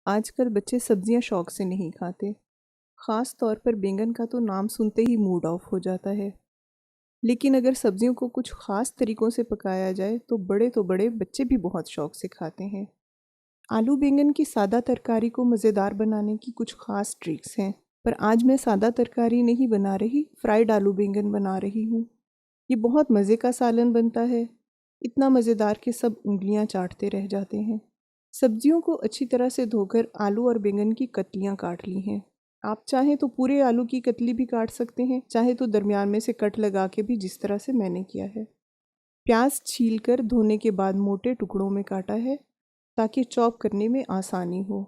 आजकल बच्चे सब्जियां शौक से नहीं खाते। ख़ास तौर पर बैंगन का तो नाम सुनते ही मूड ऑफ हो जाता है। लेकिन अगर सब्जियों को कुछ ख़ास तरीक़ों से पकाया जाए तो बड़े बच्चे भी बहुत शौक से खाते हैं। आलू बैंगन की सादा तरकारी को मज़ेदार बनाने की कुछ ख़ास ट्रिक्स हैं। पर आज मैं सादा तरकारी नहीं बना रही, फ्राइड आलू बैंगन बना रही हूँ। ये बहुत मज़े का सालन बनता है, इतना मज़ेदार कि सब उंगलियां चाटते रह जाते हैं। सब्जियों को अच्छी तरह से धोकर आलू और बैंगन की कतलियां काट ली हैं। आप चाहें तो पूरे आलू की कतली भी काट सकते हैं, चाहे तो दरमियान में से कट लगा के भी, जिस तरह से मैंने किया है। प्याज छीलकर धोने के बाद मोटे टुकड़ों में काटा है ताकि चॉप करने में आसानी हो।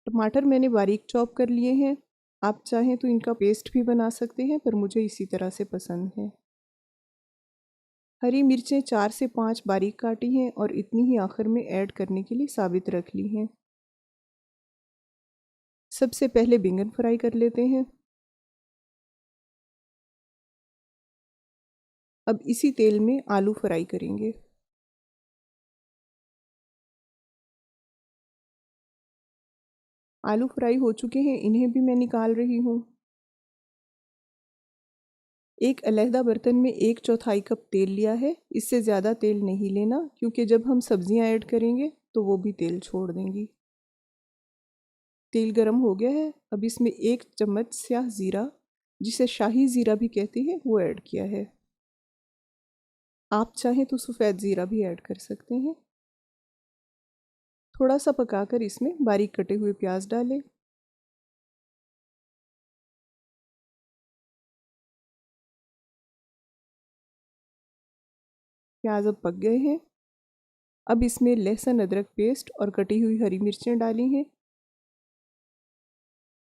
टमाटर मैंने बारीक चॉप कर लिए हैं। आप चाहें तो इनका पेस्ट भी बना सकते हैं, पर मुझे इसी तरह से पसंद है। हरी मिर्चें 4 से 5 बारीक काटी हैं और इतनी ही आखिर में ऐड करने के लिए साबित रख ली हैं। सबसे पहले बैंगन फ्राई कर लेते हैं। अब इसी तेल में आलू फ्राई करेंगे। आलू फ्राई हो चुके हैं, इन्हें भी मैं निकाल रही हूँ। एक अलहदा बर्तन में 1/4 कप तेल लिया है। इससे ज़्यादा तेल नहीं लेना, क्योंकि जब हम सब्जियां ऐड करेंगे तो वो भी तेल छोड़ देंगी। तेल गरम हो गया है। अब इसमें 1 चम्मच स्याह ज़ीरा, जिसे शाही ज़ीरा भी कहते हैं, वो ऐड किया है। आप चाहें तो सफ़ेद ज़ीरा भी ऐड कर सकते हैं। थोड़ा सा पकाकर इसमें बारीक कटे हुए प्याज डालें। प्याज अब पक गए हैं। अब इसमें लहसुन अदरक पेस्ट और कटी हुई हरी मिर्चें डाली हैं।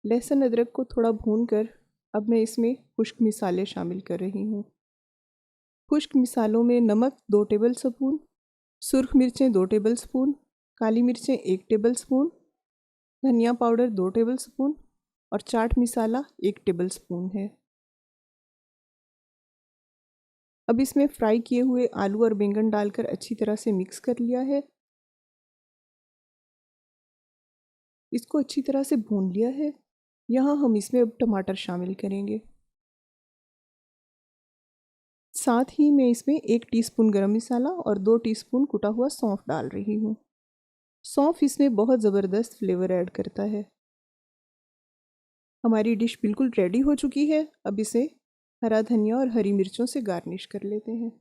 लहसुन अदरक को थोड़ा भूनकर अब मैं इसमें खुश्क मिसाले शामिल कर रही हूँ। खुश्क मिसालों में नमक 2 टेबल स्पून, सुर्ख मिर्चें 2 टेबल स्पून, काली मिर्चें 1 टेबल स्पून, धनिया पाउडर 2 टेबल स्पून और चाट मसाला 1 टेबल स्पून है। अब इसमें फ्राई किए हुए आलू और बैंगन डालकर अच्छी तरह से मिक्स कर लिया है। इसको अच्छी तरह से भून लिया है। यहाँ हम इसमें अब टमाटर शामिल करेंगे। साथ ही मैं इसमें 1 टीस्पून गरम मसाला और 2 टीस्पून कुटा हुआ सौंफ डाल रही हूँ। सौंफ इसमें बहुत ज़बरदस्त फ्लेवर ऐड करता है। हमारी डिश बिल्कुल रेडी हो चुकी है। अब इसे हरा धनिया और हरी मिर्चों से गार्निश कर लेते हैं।